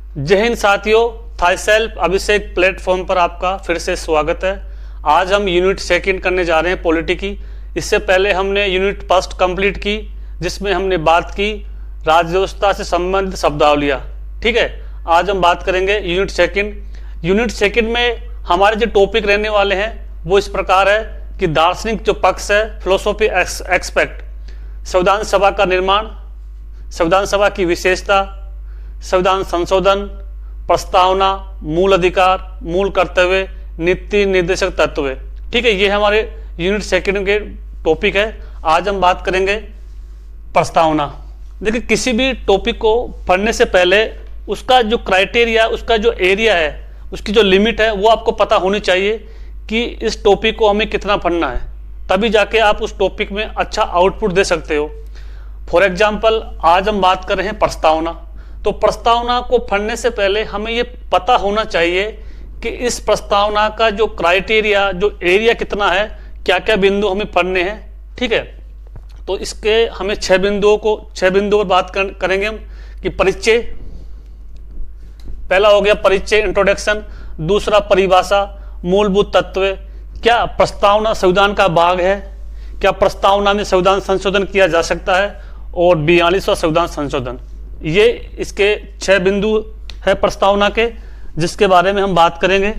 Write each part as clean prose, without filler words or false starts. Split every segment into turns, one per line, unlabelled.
जय हिंद साथियों, Thai self अभिषेक platform पर आपका फिर से स्वागत है। आज हम यूनिट सेकंड करने जा रहे हैं पॉलिटी की। इससे पहले हमने यूनिट फर्स्ट कंप्लीट की, जिसमें हमने बात की राज्य व्यवस्था से संबंधित शब्दावलियाँ। ठीक है, आज हम बात करेंगे यूनिट सेकंड। यूनिट सेकंड में हमारे जो टॉपिक रहने वाले हैं वो इस प्रकार है कि दार्शनिक जो पक्ष है, फिलोसॉफी एक्सपेक्ट, संविधान सभा का निर्माण, संविधान सभा की विशेषता, संविधान संशोधन, प्रस्तावना, मूल अधिकार, मूल कर्तव्य, नीति निर्देशक तत्व। ठीक है, ये हमारे यूनिट सेकंड के टॉपिक है। आज हम बात करेंगे प्रस्तावना। देखिए, किसी भी टॉपिक को पढ़ने से पहले उसका जो क्राइटेरिया, उसका जो एरिया है, उसकी जो लिमिट है, वो आपको पता होनी चाहिए कि इस टॉपिक को हमें कितना पढ़ना है। तभी जाके आप उस टॉपिक में अच्छा आउटपुट दे सकते हो। फॉर एग्जाम्पल, आज हम बात कर रहे हैं प्रस्तावना। तो प्रस्तावना को पढ़ने से पहले हमें ये पता होना चाहिए कि इस प्रस्तावना का जो क्राइटेरिया, जो एरिया कितना है, क्या क्या बिंदु हमें पढ़ने हैं। ठीक है, तो इसके हमें 6 बिंदुओं पर बात करेंगे हम कि परिचय। पहला हो गया परिचय, इंट्रोडक्शन। दूसरा परिभाषा, मूलभूत तत्व। क्या प्रस्तावना संविधान का भाग है? क्या प्रस्तावना में संविधान संशोधन किया जा सकता है? और 42वां संविधान संशोधन। ये इसके 6 बिंदु है प्रस्तावना के, जिसके बारे में हम बात करेंगे।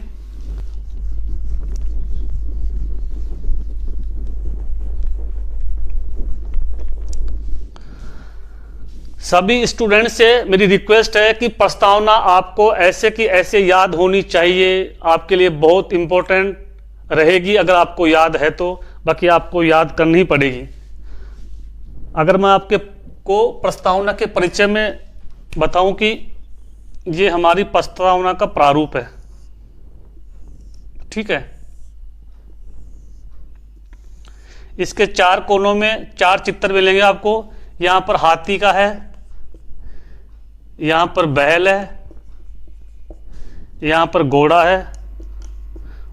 सभी स्टूडेंट से मेरी रिक्वेस्ट है कि प्रस्तावना आपको ऐसे की ऐसे याद होनी चाहिए। आपके लिए बहुत इंपॉर्टेंट रहेगी अगर आपको याद है तो, बाकी आपको याद करनी ही पड़ेगी। अगर मैं आपके को प्रस्तावना के परिचय में बताऊं कि ये हमारी प्रस्तावना का प्रारूप है। ठीक है, इसके 4 कोनों में 4 चित्र मिलेंगे आपको। यहां पर हाथी का है, यहां पर बैल है, यहां पर घोड़ा है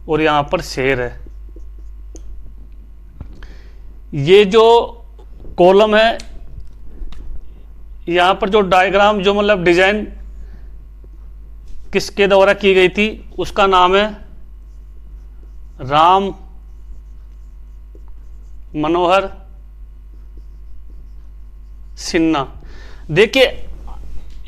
और यहां पर शेर है। ये जो कॉलम है, यहां पर जो डायग्राम, जो मतलब डिजाइन किसके द्वारा की गई थी, उसका नाम है राम मनोहर सिन्हा। देखिए,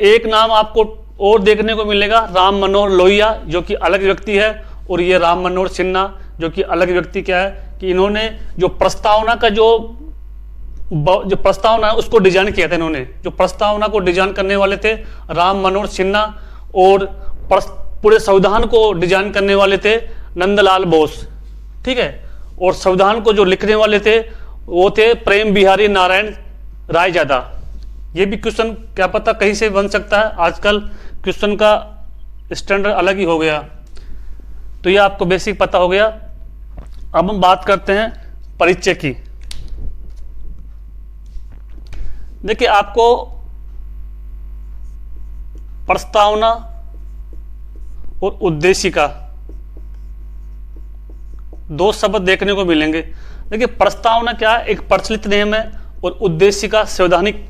एक नाम आपको और देखने को मिलेगा, राम मनोहर लोहिया, जो कि अलग व्यक्ति है, और ये राम मनोहर सिन्हा, जो कि अलग व्यक्ति। क्या है कि इन्होंने जो प्रस्तावना का जो प्रस्तावना है उसको डिजाइन किया था। इन्होंने जो प्रस्तावना को डिजाइन करने वाले थे राम मनोहर सिन्हा, और पूरे संविधान को डिजाइन करने वाले थे नंदलाल बोस। ठीक है, और संविधान को जो लिखने वाले थे वो थे प्रेम बिहारी नारायण रायजादा। ये भी क्वेश्चन क्या पता कहीं से बन सकता है, आजकल क्वेश्चन का स्टैंडर्ड अलग ही हो गया। तो ये आपको बेसिक पता हो गया। अब हम बात करते हैं परिचय की। देखिए, आपको प्रस्तावना और उद्देशिका 2 शब्द देखने को मिलेंगे। देखिए, प्रस्तावना क्या है, एक प्रचलित नेम है, और उद्देशिका संवैधानिक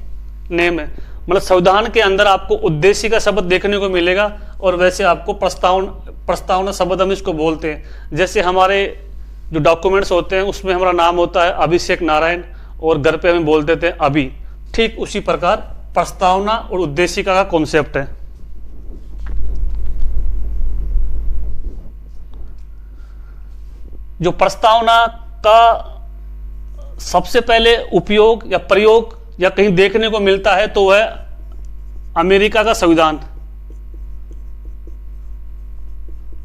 नेम है। मतलब संविधान के अंदर आपको उद्देशिका शब्द देखने को मिलेगा, और वैसे आपको प्रस्तावना शब्द हम इसको बोलते हैं। जैसे हमारे जो डॉक्यूमेंट्स होते हैं उसमें हमारा नाम होता है अभिषेक नारायण, और घर पे हमें बोल देते हैं अभी। ठीक उसी प्रकार प्रस्तावना और उद्देशिका का कॉन्सेप्ट है। जो प्रस्तावना का सबसे पहले उपयोग या प्रयोग या कहीं देखने को मिलता है तो वह अमेरिका का संविधान।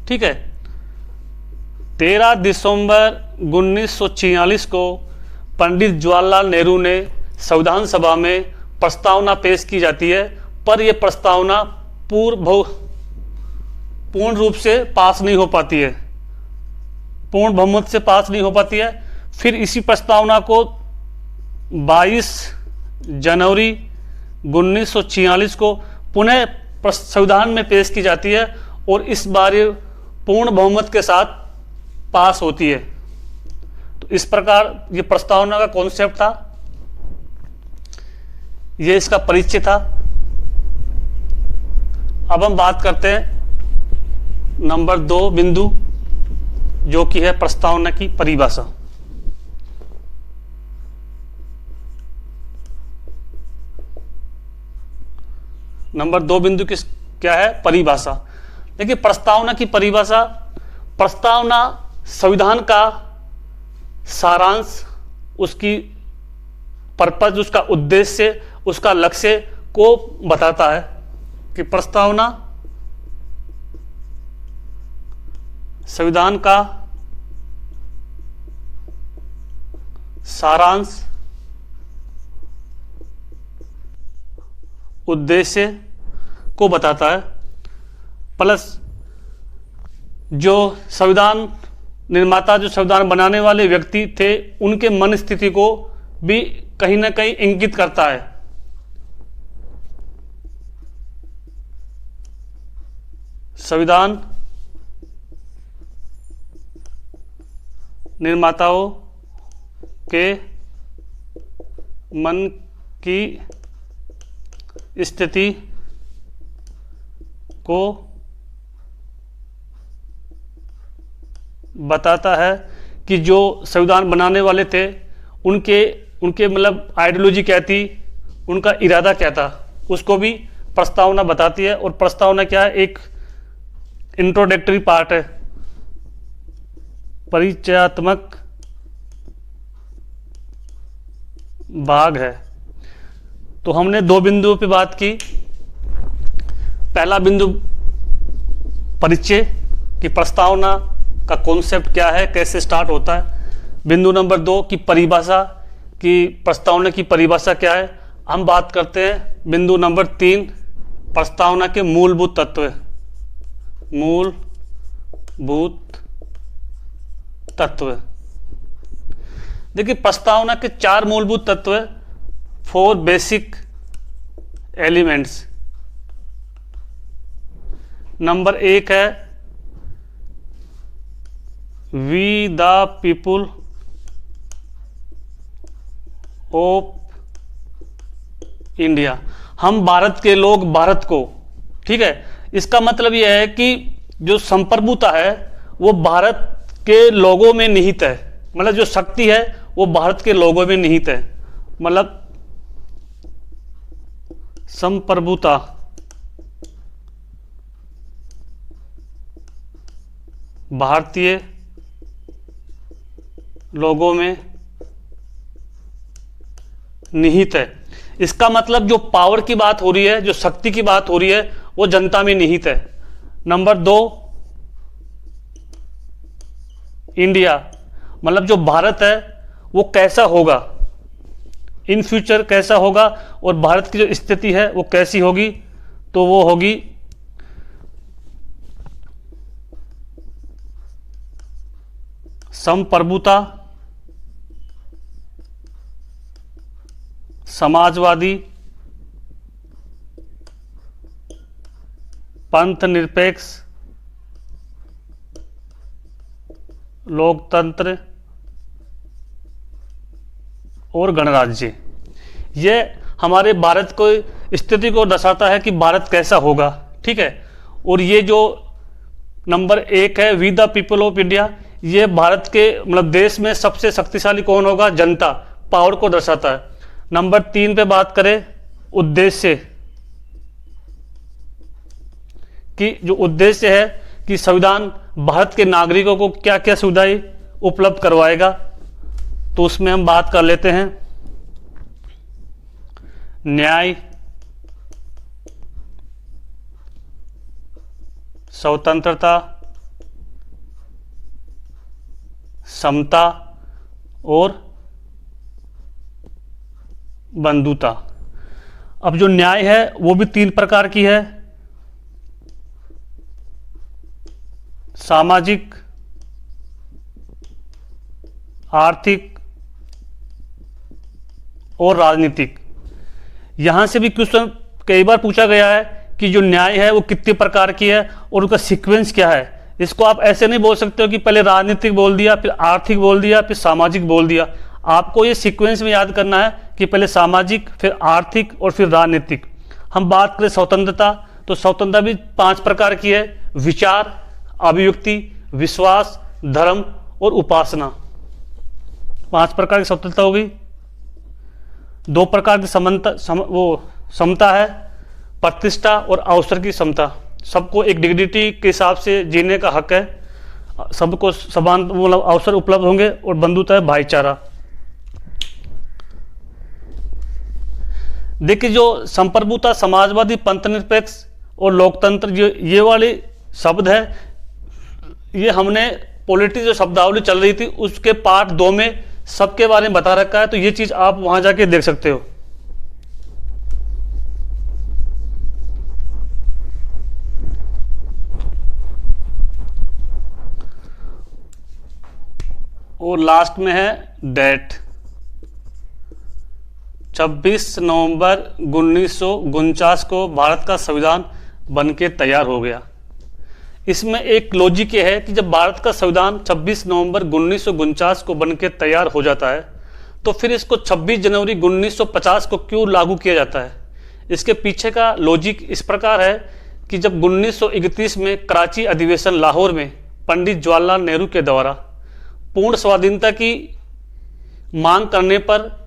ठीक है, 13 दिसंबर 1946 को पंडित जवाहरलाल नेहरू ने संविधान सभा में प्रस्तावना पेश की जाती है, पर यह प्रस्तावना पूर्ण रूप से पास नहीं हो पाती है, पूर्ण बहुमत से पास नहीं हो पाती है। फिर इसी प्रस्तावना को 22 जनवरी 1946 को पुनः संविधान में पेश की जाती है, और इस बार ये पूर्ण बहुमत के साथ पास होती है। तो इस प्रकार ये प्रस्तावना का कॉन्सेप्ट था। ये इसका परिचय था। अब हम बात करते हैं नंबर 2 बिंदु, जो कि है प्रस्तावना की परिभाषा। नंबर 2 बिंदु क्या है? परिभाषा। देखिए, प्रस्तावना की परिभाषा, प्रस्तावना संविधान का सारांश, उसकी पर्पज, उसका उद्देश्य, उसका लक्ष्य को बताता है कि प्रस्तावना संविधान का सारांश, उद्देश्य को बताता है, प्लस जो संविधान निर्माता, जो संविधान बनाने वाले व्यक्ति थे, उनके मन स्थिति को भी कहीं ना कहीं इंगित करता है। संविधान निर्माताओं के मन की स्थिति को बताता है कि जो संविधान बनाने वाले थे, उनके मतलब आइडियोलॉजी क्या थी, उनका इरादा क्या था, उसको भी प्रस्तावना बताती है। और प्रस्तावना क्या है? एक इंट्रोडक्टरी पार्ट है, परिचयात्मक भाग है। तो हमने 2 बिंदुओं पे बात की। पहला बिंदु परिचय, कि प्रस्तावना का कॉन्सेप्ट क्या है, कैसे स्टार्ट होता है। बिंदु नंबर 2 की परिभाषा, कि प्रस्तावना की परिभाषा क्या है। हम बात करते हैं बिंदु नंबर 3, प्रस्तावना के मूलभूत तत्व। मूलभूत तत्व, देखिए प्रस्तावना के 4 मूलभूत तत्व, 4 बेसिक एलिमेंट्स। नंबर 1 है we the people of India, हम भारत के लोग भारत को, ठीक है। इसका मतलब यह है कि जो संप्रभुता है वो भारत के लोगों में निहित है, मतलब जो शक्ति है वो भारत के लोगों में निहित है। मतलब संप्रभुता भारतीय लोगों में निहित है। इसका मतलब जो पावर की बात हो रही है, जो शक्ति की बात हो रही है, वो जनता में निहित है। नंबर 2 इंडिया, मतलब जो भारत है वो कैसा होगा, इन फ्यूचर कैसा होगा, और भारत की जो स्थिति है वो कैसी होगी, तो वो होगी संप्रभुता, समाजवादी, पंथ निरपेक्ष, लोकतंत्र और गणराज्य। ये हमारे भारत को स्थिति को दर्शाता है कि भारत कैसा होगा, ठीक है। और ये जो नंबर 1 है we the people of India, ये भारत के मतलब देश में सबसे शक्तिशाली कौन होगा, जनता, पावर को दर्शाता है। नंबर 3 पे बात करें उद्देश्य, कि जो उद्देश्य है कि संविधान भारत के नागरिकों को क्या क्या सुविधाएं उपलब्ध करवाएगा, तो उसमें हम बात कर लेते हैं न्याय, स्वतंत्रता, समता और बंधुता। अब जो न्याय है वो भी 3 प्रकार की है, सामाजिक, आर्थिक और राजनीतिक। यहां से भी क्वेश्चन कई बार पूछा गया है कि जो न्याय है वो कितने प्रकार की है और उसका सीक्वेंस क्या है। इसको आप ऐसे नहीं बोल सकते हो कि पहले राजनीतिक बोल दिया, फिर आर्थिक बोल दिया, फिर सामाजिक बोल दिया। आपको ये सीक्वेंस में याद करना है कि पहले सामाजिक, फिर आर्थिक और फिर राजनीतिक। हम बात करें स्वतंत्रता, तो स्वतंत्रता भी 5 प्रकार की है: विचार, अभिव्यक्ति, विश्वास, धर्म और उपासना। 5 प्रकार की स्वतंत्रता हो गई। 2 प्रकार की समता है: प्रतिष्ठा और अवसर की समता। सबको एक डिग्निटी के हिसाब से जीने का हक है, सबको समान मतलब अवसर उपलब्ध होंगे। और बंधुता है भाईचारा। देखिए, जो संप्रभुता, समाजवादी, पंथनिरपेक्ष और लोकतंत्र, ये वाले शब्द है, ये हमने पॉलिटी जो शब्दावली चल रही थी उसके पार्ट 2 में सबके बारे में बता रखा है, तो ये चीज आप वहां जाके देख सकते हो। और लास्ट में है डेट, 26 नवंबर 1949 को भारत का संविधान बनके तैयार हो गया। इसमें एक लॉजिक ये है कि जब भारत का संविधान 26 नवंबर 1949 को बनके तैयार हो जाता है, तो फिर इसको 26 जनवरी 1950 को क्यों लागू किया जाता है? इसके पीछे का लॉजिक इस प्रकार है कि जब 1931 में कराची अधिवेशन लाहौर में पंडित जवाहरलाल नेहरू के द्वारा पूर्ण स्वाधीनता की मांग करने पर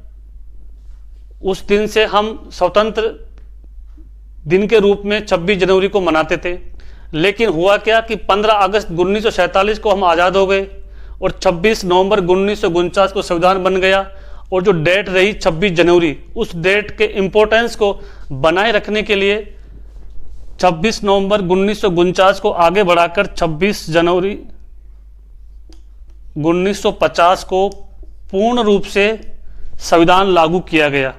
उस दिन से हम स्वतंत्र दिन के रूप में 26 जनवरी को मनाते थे। लेकिन हुआ क्या कि 15 अगस्त 1947 को हम आज़ाद हो गए और 26 नवंबर 1949 को संविधान बन गया। और जो डेट रही 26 जनवरी, उस डेट के इम्पोर्टेंस को बनाए रखने के लिए 26 नवंबर 1949 को आगे बढ़ाकर 26 जनवरी 1950 को पूर्ण रूप से संविधान लागू किया गया।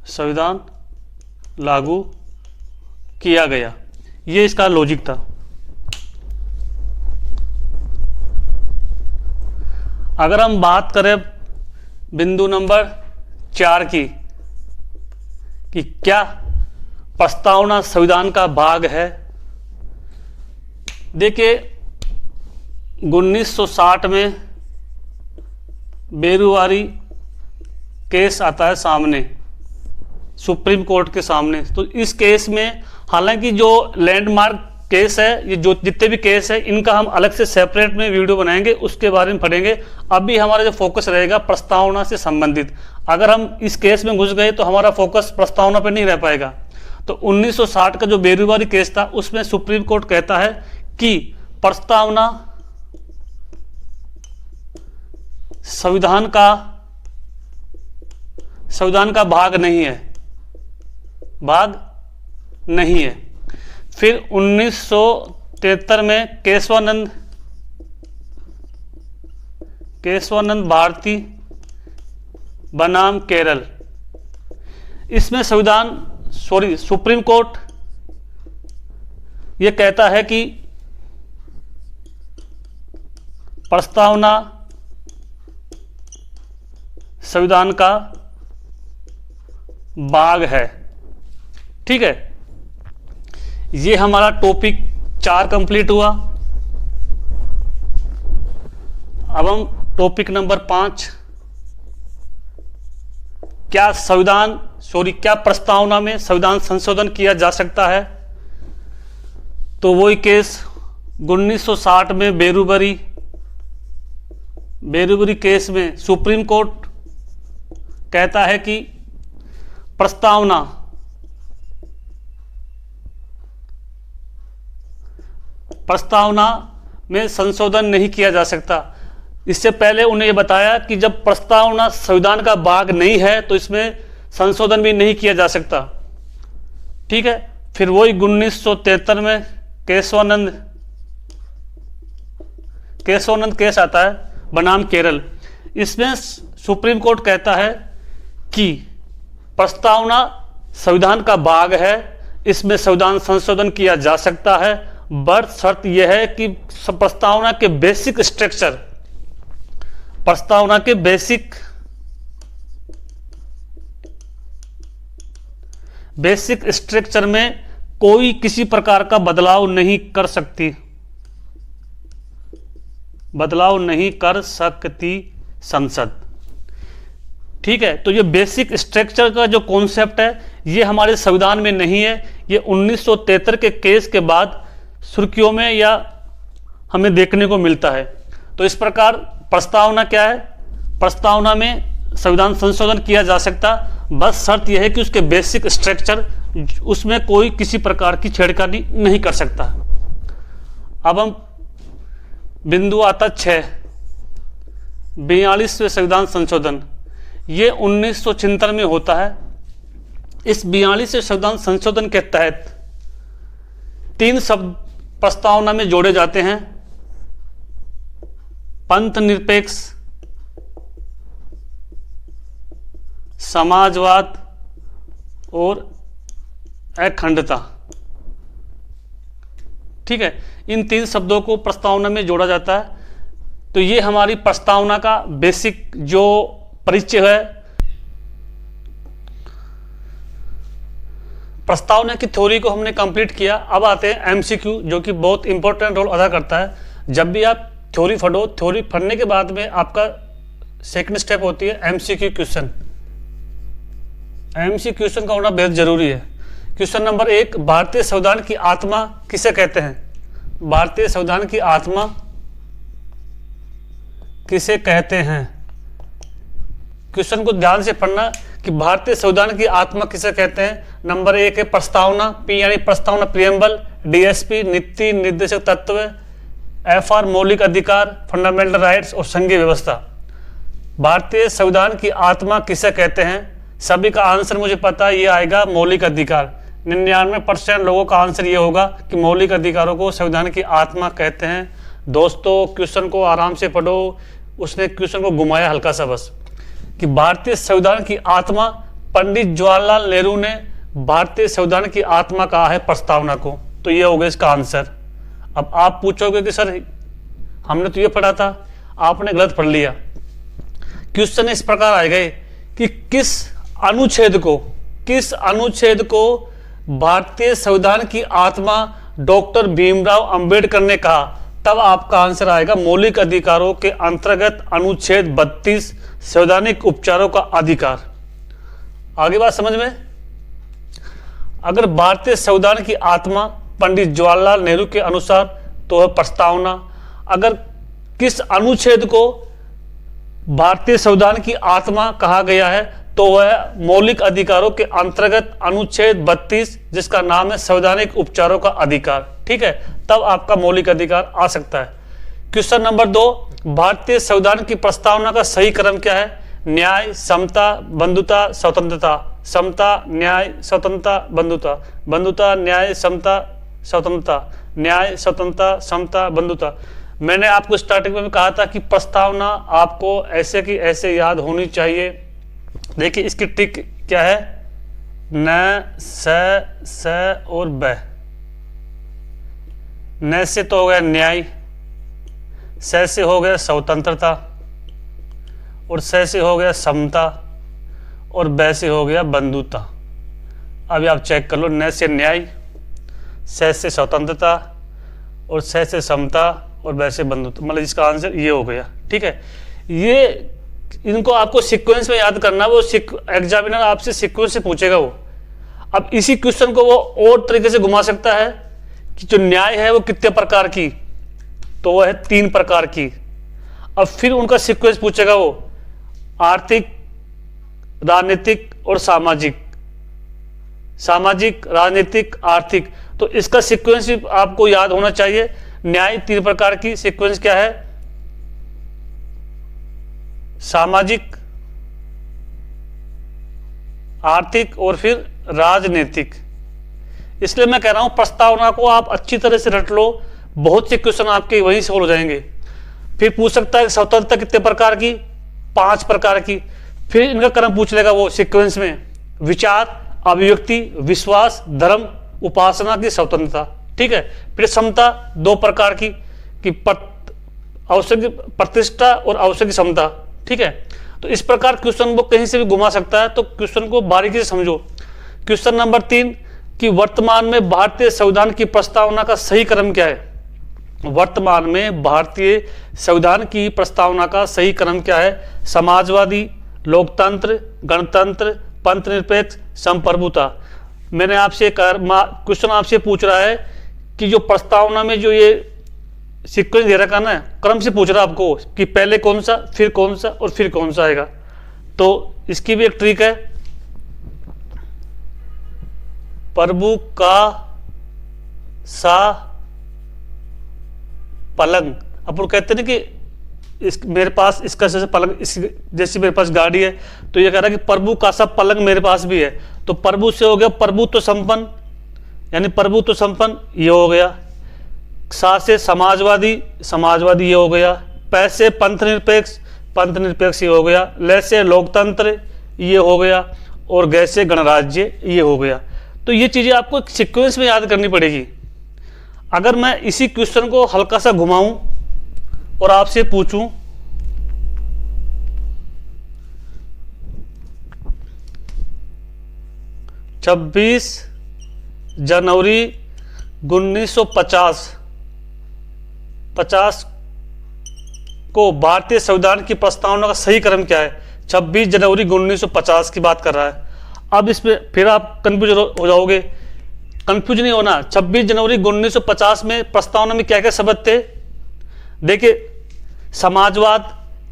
संविधान लागू किया गया, ये इसका लॉजिक था। अगर हम बात करें बिंदु नंबर 4 की, कि क्या प्रस्तावना संविधान का भाग है। देखिए, 1960 में बेरुवारी केस आता है सामने, सुप्रीम कोर्ट के सामने। तो इस केस में, हालांकि जो लैंडमार्क केस है, ये जो जितने भी केस है, इनका हम अलग से सेपरेट में वीडियो बनाएंगे, उसके बारे में पढ़ेंगे। अभी हमारा जो फोकस रहेगा प्रस्तावना से संबंधित। अगर हम इस केस में घुस गए तो हमारा फोकस प्रस्तावना पर नहीं रह पाएगा। तो 1960 का जो बेरुवारी केस था, उसमें सुप्रीम कोर्ट कहता है कि प्रस्तावना संविधान का भाग नहीं है, भाग नहीं है। फिर 1973 में केशवानंद भारती बनाम केरल, इसमें सुप्रीम कोर्ट यह कहता है कि प्रस्तावना संविधान का भाग है। ठीक है, ये हमारा टॉपिक 4 कंप्लीट हुआ। अब हम टॉपिक नंबर 5, क्या प्रस्तावना में संविधान संशोधन किया जा सकता है। तो वही केस 1960 में बेरुवारी केस में सुप्रीम कोर्ट कहता है कि प्रस्तावना में संशोधन नहीं किया जा सकता। इससे पहले उन्हें यह बताया कि जब प्रस्तावना संविधान का भाग नहीं है तो इसमें संशोधन भी नहीं किया जा सकता। ठीक है, फिर वही 1973 में केशवानंद केस आता है बनाम केरल। इसमें सुप्रीम कोर्ट कहता है कि प्रस्तावना संविधान का भाग है, इसमें संविधान संशोधन किया जा सकता है, बट शर्त यह है कि प्रस्तावना के बेसिक स्ट्रक्चर में कोई किसी प्रकार का बदलाव नहीं कर सकती संसद। ठीक है। तो ये बेसिक स्ट्रक्चर का जो कॉन्सेप्ट है ये हमारे संविधान में नहीं है, ये 1973 के केस के बाद सुर्खियों में या हमें देखने को मिलता है। तो इस प्रकार प्रस्तावना क्या है, प्रस्तावना में संविधान संशोधन किया जा सकता, बस शर्त यह है कि उसके बेसिक स्ट्रक्चर उसमें कोई किसी प्रकार की छेड़खानी नहीं कर सकता। अब हम बिंदु आता 6, 42वें संविधान संशोधन, ये 1976 में होता है। इस 42वें संविधान संशोधन के तहत 3 शब्द प्रस्तावना में जोड़े जाते हैं, पंथ निरपेक्ष, समाजवाद और अखंडता। ठीक है, इन 3 शब्दों को प्रस्तावना में जोड़ा जाता है। तो ये हमारी प्रस्तावना का बेसिक जो परिचय है। प्रस्तावना की थ्योरी को हमने कंप्लीट किया। अब आते हैं एमसीक्यू, जो कि बहुत इंपॉर्टेंट रोल अदा करता है। जब भी आप थ्योरी पढ़ो, थ्योरी पढ़ने के बाद में आपका सेकंड स्टेप होती है एमसीक्यू क्वेश्चन। एमसीक्यू क्वेश्चन का होना बेहद जरूरी है। क्वेश्चन नंबर 1, भारतीय संविधान की आत्मा किसे कहते हैं? भारतीय संविधान की आत्मा किसे कहते हैं? क्वेश्चन को ध्यान से पढ़ना कि भारतीय संविधान की आत्मा किसे कहते हैं। नंबर 1 है प्रस्तावना, पी यानी प्रस्तावना प्रियम्बल, डीएसपी नीति निर्देशक तत्व, एफआर मौलिक अधिकार फंडामेंटल राइट्स और संघीय व्यवस्था। भारतीय संविधान की आत्मा किसे कहते हैं? सभी का आंसर मुझे पता है, ये आएगा मौलिक अधिकार। 99% लोगों का आंसर ये होगा कि मौलिक अधिकारों को संविधान की आत्मा कहते हैं। दोस्तों क्वेश्चन को आराम से पढ़ो, उसने क्वेश्चन को घुमाया हल्का सा बस, कि भारतीय संविधान की आत्मा, पंडित जवाहरलाल नेहरू ने भारतीय संविधान की आत्मा कहा है प्रस्तावना को। तो ये होगा इसका आंसर। अब आप पूछोगे कि सर हमने तो ये पढ़ा था, आपने गलत पढ़ लिया। क्वेश्चन इस प्रकार आएगा कि किस अनुच्छेद को भारतीय संविधान की आत्मा डॉक्टर भीमराव अंबेडकर ने कहा, तब आपका आंसर आएगा मौलिक अधिकारों के अंतर्गत अनुच्छेद 32 संवैधानिक उपचारों का अधिकार। आगे बात समझ में? अगर भारतीय संविधान की आत्मा पंडित जवाहरलाल नेहरू के अनुसार तो है प्रस्तावना। अगर किस अनुच्छेद को भारतीय संविधान की आत्मा कहा गया है तो वह मौलिक अधिकारों के अंतर्गत अनुच्छेद 32 जिसका नाम है संवैधानिक उपचारों का अधिकार। ठीक है, तब आपका मौलिक अधिकार आ सकता है। क्वेश्चन नंबर 2, भारतीय संविधान की प्रस्तावना का सही क्रम क्या है? न्याय, समता, बंधुता, स्वतंत्रता। समता, न्याय, स्वतंत्रता, बंधुता। बंधुता, न्याय, समता, स्वतंत्रता। न्याय, स्वतंत्रता, समता, बंधुता। मैंने आपको स्टार्टिंग में कहा था कि प्रस्तावना आपको ऐसे की ऐसे याद होनी चाहिए। देखिए इसकी टिक क्या है? न, स और ब। न से तो हो गया न्याय, स से हो गया स्वतंत्रता और स से हो गया समता और ब से हो गया बंधुता। अभी आप चेक कर लो, न से न्याय, स से स्वतंत्रता और स से समता और ब से बंधुता, मतलब इसका आंसर ये हो गया। ठीक है, ये इनको आपको सीक्वेंस में याद करना, वो एग्जामिनर आपसे सीक्वेंस से पूछेगा वो। अब इसी क्वेश्चन को वो और तरीके से घुमा सकता है कि जो न्याय है वो कितने प्रकार की, तो वो है 3 प्रकार की। अब फिर उनका सीक्वेंस पूछेगा वो आर्थिक, राजनीतिक और सामाजिक, सामाजिक, राजनीतिक, आर्थिक। तो इसका सीक्वेंस भी आपको याद होना चाहिए। न्याय 3 प्रकार की, सीक्वेंस क्या है? सामाजिक, आर्थिक और फिर राजनीतिक। इसलिए मैं कह रहा हूं प्रस्तावना को आप अच्छी तरह से रट लो, बहुत से क्वेश्चन आपके वहीं से हो जाएंगे। फिर पूछ सकता है स्वतंत्रता कितने प्रकार की? 5 प्रकार की। फिर इनका क्रम पूछ लेगा वो सीक्वेंस में, विचार, अभिव्यक्ति, विश्वास, धर्म, उपासना की स्वतंत्रता। ठीक है, फिर समता 2 प्रकार की कि आवश्यक प्रतिष्ठा और आवश्यक समता। ठीक है, तो इस प्रकार क्वेश्चन को कहीं से भी घुमा सकता है, तो क्वेश्चन को बारीकी से समझो। क्वेश्चन नंबर 3 कि वर्तमान में भारतीय संविधान की प्रस्तावना का सही क्रम क्या है? वर्तमान में भारतीय संविधान की प्रस्तावना का सही क्रम क्या है? समाजवादी, लोकतंत्र, गणतंत्र, पंथ निरपेक्ष, संप्रभुता। मैंने आपसे क्वेश्चन आपसे पूछ रहा है कि जो प्रस्तावना में जो ये सीक्वेंस दे रखा ना, क्रम से पूछ रहा है आपको कि पहले कौन सा, फिर कौन सा और फिर कौन सा आएगा। तो इसकी भी एक ट्रिक है। प्रभु का सा पलंग, अपन कहते हैं ना कि मेरे पास इसका जैसे पलंग, जैसी मेरे पास गाड़ी है, तो ये कह रहा है कि प्रभु का सा पलंग मेरे पास भी है। तो प्रभु से हो गया प्रभु तो संपन्न, यानी प्रभु तो संपन्न, ये हो गया। सा से समाजवादी, समाजवादी ये हो गया। पै से पंथ निरपेक्ष, पंथ निरपेक्ष ये हो गया। ले से लोकतंत्र ये हो गया। और गै से गणराज्य ये हो गया। तो ये चीज़ें आपको सीक्वेंस में याद करनी पड़ेगी। अगर मैं इसी क्वेश्चन को हल्का सा घुमाऊं और आपसे पूछूं, छब्बीस जनवरी 1950 को भारतीय संविधान की प्रस्तावना का सही क्रम क्या है? 26 जनवरी 1950 की बात कर रहा है। अब इसमें फिर आप कंफ्यूज हो जाओगे। कंफ्यूज नहीं होना। 26 जनवरी 1950 में प्रस्तावना में क्या क्या शब्द थे? देखिए, समाजवाद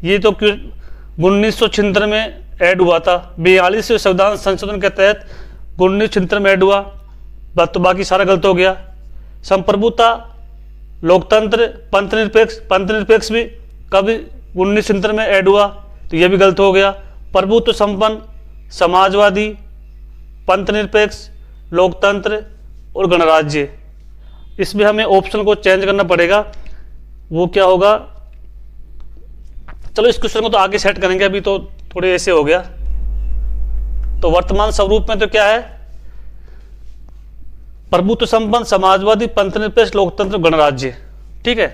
ये तो 1976 में ऐड हुआ था। 42वें संविधान संशोधन के तहत 1976 में ऐड हुआ। तो बाकी सारा गलत हो गया। संप्रभुता, लोकतंत्र, पंथ निरपेक्ष भी कभी 1976 में ऐड हुआ, तो यह भी गलत हो गया। प्रभुत्व संपन्न, समाजवादी, पंथ निरपेक्ष, लोकतंत्र और गणराज्य, इसमें हमें ऑप्शन को चेंज करना पड़ेगा। वो क्या होगा? चलो इस क्वेश्चन को तो आगे सेट करेंगे, अभी तो थोड़े ऐसे हो गया। तो वर्तमान स्वरूप में तो क्या है? प्रभुत्व संपन्न, समाजवादी, पंथ निरपेक्ष, लोकतंत्र, गणराज्य। ठीक है।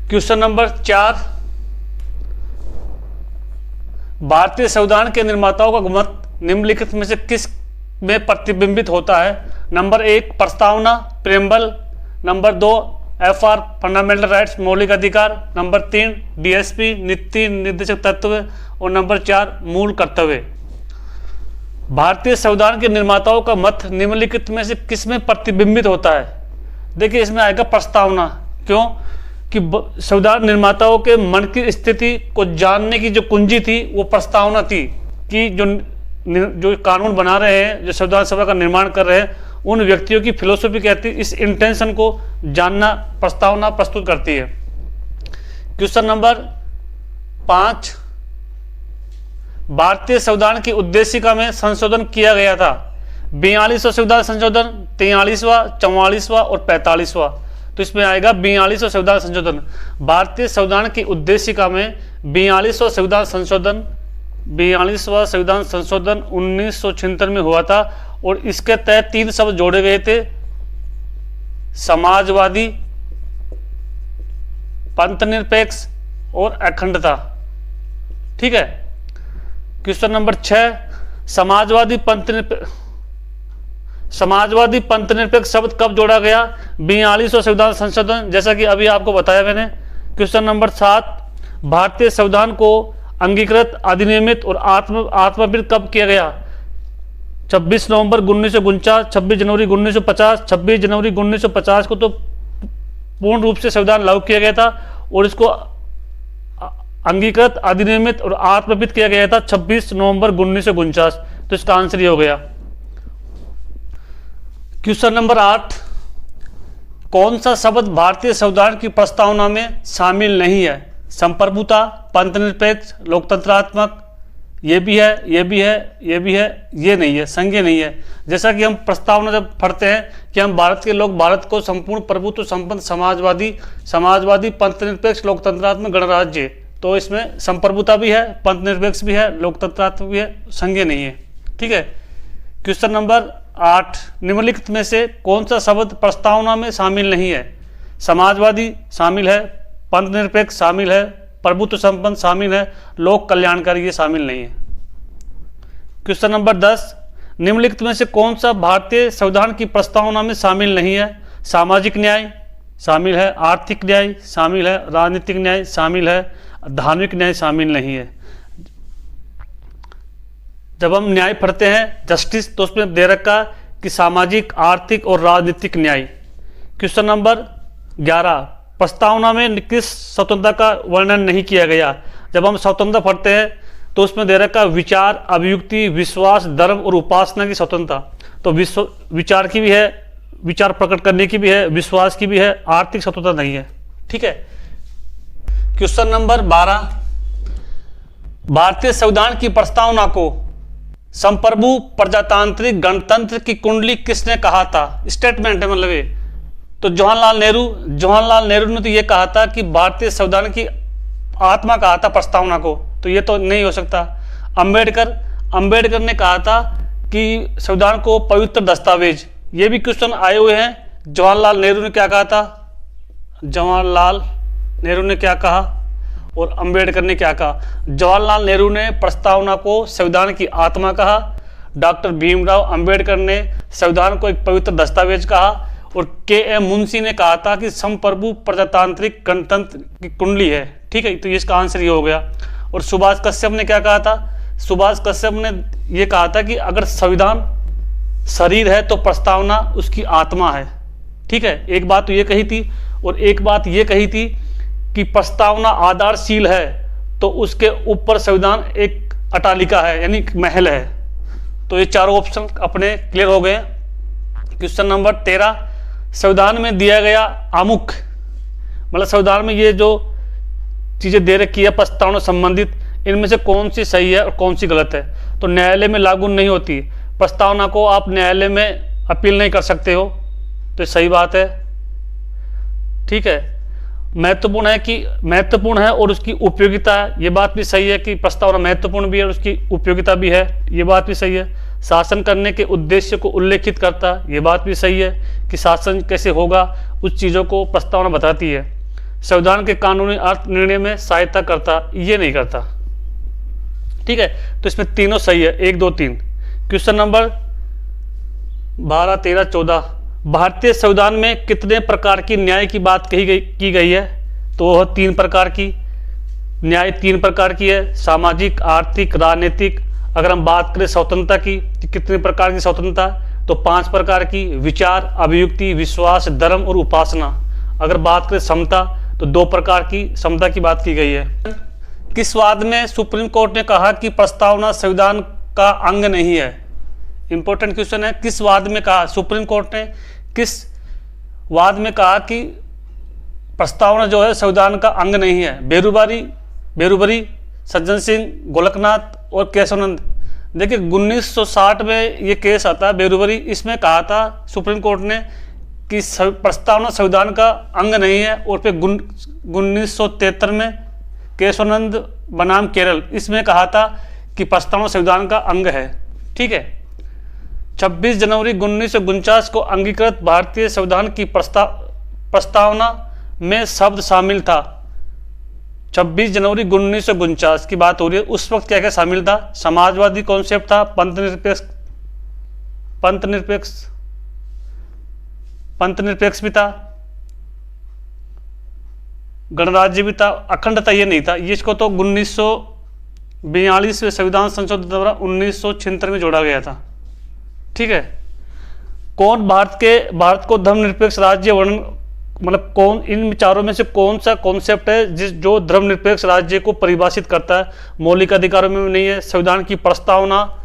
क्वेश्चन नंबर 4, भारतीय संविधान के निर्माताओं का मत निम्नलिखित में से किस में प्रतिबिंबित होता है? नंबर 1 प्रस्तावना, preamble. Number 2 FR fundamental rights, मौलिक अधिकार। नंबर 3 DSP नीति निर्देशक तत्व। और नंबर 4 मूल कर्तव्य। भारतीय संविधान के निर्माताओं का मत निम्नलिखित में से किस में प्रतिबिंबित होता है? देखिए, इसमें आएगा प्रस्तावना। क्यों? कि संविधान निर्माताओं के मन की स्थिति को जानने की जो कुंजी थी वो प्रस्तावना थी, कि जो कानून बना रहे हैं, जो संविधान सभा का निर्माण कर रहे हैं, उन व्यक्तियों की फिलोसफी कहती है, इस इंटेंशन को जानना प्रस्तावना प्रस्तुत करती है। क्वेश्चन नंबर 5, भारतीय संविधान की उद्देशिका में संशोधन किया गया था। 42वां संविधान संशोधन, 43वां, 44वां और 45वां। तो इसमें आएगा 42वां संविधान संशोधन। भारतीय संविधान की उद्देशिका में 42वां संविधान संशोधन 1976 में हुआ था। और इसके तहत 3 शब्द जोड़े गए थे: समाजवादी, पंथ निरपेक्ष और अखंडता। ठीक है। क्वेश्चन नंबर 6, समाजवादी पंथ निरपेक्ष शब्द कब जोड़ा गया? 42वां संविधान संशोधन, जैसा कि अभी आपको बताया मैंने। क्वेश्चन नंबर 7, भारतीय संविधान को अंगीकृत, अधिनियमित और आत्मविद कब किया गया? 26 नवंबर 1949, 26 जनवरी 1950। 26 जनवरी 1950 को तो पूर्ण रूप से संविधान लागू किया गया था, और इसको अंगीकृत, अधिनियमित और आत्मविद किया गया था 26 नवंबर 1949। तो इसका आंसर ये हो गया। क्वेश्चन नंबर 8, कौन सा शब्द भारतीय संविधान की प्रस्तावना में शामिल नहीं है? संप्रभुता, पंथ निरपेक्ष, लोकतंत्रात्मक, ये भी है, ये भी है, ये भी है, ये नहीं है, संज्ञेय नहीं है। जैसा कि हम प्रस्तावना जब पढ़ते हैं कि हम भारत के लोग भारत को संपूर्ण प्रभुत्व संपन्न, समाजवादी, पंथ निरपेक्ष, लोकतंत्रात्मक, गणराज्य, तो इसमें संप्रभुता भी है, पंथ निरपेक्ष भी है, लोकतंत्रात्मक भी है, संज्ञेय नहीं है। ठीक है। क्वेश्चन नंबर 8, निम्नलिखित में से कौन सा शब्द प्रस्तावना में शामिल नहीं है? समाजवादी शामिल है, पंथ निरपेक्ष शामिल है, प्रभुत्व संपन्न शामिल है, लोक कल्याणकारी ये शामिल नहीं है। क्वेश्चन नंबर 10, निम्नलिखित में से कौन सा भारतीय संविधान की प्रस्तावना में शामिल नहीं है? सामाजिक न्याय शामिल है, आर्थिक न्याय शामिल है, राजनीतिक न्याय शामिल है, धार्मिक न्याय शामिल नहीं है। जब हम न्याय पढ़ते हैं जस्टिस, तो उसमें दे रखा कि सामाजिक, आर्थिक और राजनीतिक न्याय। क्वेश्चन नंबर 11, प्रस्तावना में किस स्वतंत्रता का वर्णन नहीं किया गया। जब हम स्वतंत्रता पढ़ते हैं तो उसमें दे रखा विचार, अभिव्यक्ति, विश्वास, धर्म और उपासना की स्वतंत्रता। तो विचार की भी है, विचार प्रकट करने की भी है, विश्वास की भी है, आर्थिक स्वतंत्रता नहीं है। ठीक है। क्वेश्चन नंबर 12, भारतीय संविधान की प्रस्तावना को संप्रभु प्रजातांत्रिक गणतंत्र की कुंडली किसने कहा था। स्टेटमेंट है मतलब ये। तो जवाहरलाल नेहरू ने तो ये कहा था कि भारतीय संविधान की आत्मा कहा था प्रस्तावना को, तो ये तो नहीं हो सकता। अंबेडकर ने कहा था कि संविधान को पवित्र दस्तावेज। ये भी क्वेश्चन आए हुए हैं। जवाहरलाल नेहरू ने क्या कहा था, जवाहरलाल नेहरू ने क्या कहा और अंबेडकर ने क्या कहा। जवाहरलाल नेहरू ने प्रस्तावना को संविधान की आत्मा कहा, डॉक्टर भीमराव अंबेडकर ने संविधान को एक पवित्र दस्तावेज कहा, और के.एम. मुंशी ने कहा था कि संप्रभु प्रजातांत्रिक गणतंत्र की कुंडली है। ठीक है, तो इसका आंसर ये हो गया। और सुभाष कश्यप ने क्या कहा था, सुभाष कश्यप ने ये कहा था कि अगर संविधान शरीर है तो प्रस्तावना उसकी आत्मा है। ठीक है, एक बात तो ये कही थी, और एक बात ये कही थी कि प्रस्तावना आधारशील है तो उसके ऊपर संविधान एक अटालिका है, यानी महल है। तो ये चारों ऑप्शन अपने क्लियर हो गए। क्वेश्चन नंबर 13, संविधान में दिया गया आमुख, मतलब संविधान में ये जो चीजें दे रखी है प्रस्तावना संबंधित, इनमें से कौन सी सही है और कौन सी गलत है। तो न्यायालय में लागू नहीं होती प्रस्तावना को, आप न्यायालय में अपील नहीं कर सकते हो, तो सही बात है। ठीक है, महत्वपूर्ण है और उसकी उपयोगिता है, ये बात भी सही है कि प्रस्तावना महत्वपूर्ण भी है और उसकी उपयोगिता भी है, ये बात भी सही है। शासन करने के उद्देश्य को उल्लेखित करता है, ये बात भी सही है कि शासन कैसे होगा उस चीज़ों को प्रस्तावना बताती है। संविधान के कानूनी अर्थ निर्णय में सहायता करता, ये नहीं करता। ठीक है, तो इसमें तीनों सही है, 1, 2, 3। क्वेश्चन नंबर 12, 13, 14, भारतीय संविधान में कितने प्रकार की न्याय की बात की गई है। तो वह 3 प्रकार की न्याय, 3 प्रकार की है, सामाजिक, आर्थिक, राजनीतिक। अगर हम बात करें स्वतंत्रता की, कितने प्रकार की स्वतंत्रता, तो 5 प्रकार की, विचार, अभिव्यक्ति, विश्वास, धर्म और उपासना। अगर बात करें समता, तो 2 प्रकार की समता की बात की गई है। किस वाद में सुप्रीम कोर्ट ने कहा कि प्रस्तावना संविधान का अंग नहीं है। इंपॉर्टेंट क्वेश्चन है, किस वाद में कहा, सुप्रीम कोर्ट ने किस वाद में कहा कि प्रस्तावना जो है संविधान का अंग नहीं है। बेरुबरी, सज्जन सिंह, गोलकनाथ और केशवानंद। देखिए 1960 में ये केस आता है बेरुबरी, इसमें कहा था सुप्रीम कोर्ट ने कि प्रस्तावना संविधान का अंग नहीं है। और फिर 1973 में केशवानंद बनाम केरल, इसमें कहा था कि प्रस्तावना संविधान का अंग है। ठीक है, 26 जनवरी 1949 को अंगीकृत भारतीय संविधान की प्रस्तावना में शब्द शामिल था। 26 जनवरी 1949 की बात हो रही है, उस वक्त क्या क्या शामिल था। समाजवादी कॉन्सेप्ट था, पंथ निरपेक्ष भी था, गणराज्य भी था, अखंडता ये नहीं था। ये इसको तो 1942 में संविधान संशोधन द्वारा 1976 में जोड़ा गया था। ठीक है, कौन भारत को धर्मनिरपेक्ष राज्य वर्णन, मतलब कौन इन चारों में से कौन सा कॉन्सेप्ट है जो धर्मनिरपेक्ष राज्य को परिभाषित करता है। मौलिक अधिकारों में भी नहीं है, संविधान की प्रस्तावना,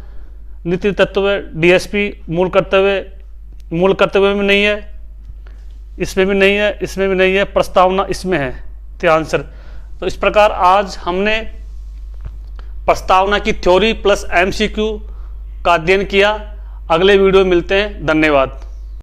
नीति तत्व, डीएसपी, मूल कर्तव्य में नहीं है, इसमें भी नहीं है, इसमें भी नहीं है, प्रस्तावना इसमें है। तो आंसर, तो इस प्रकार आज हमने प्रस्तावना की थ्योरी प्लस एमसीक्यू का अध्ययन किया। अगले वीडियो में मिलते हैं, धन्यवाद।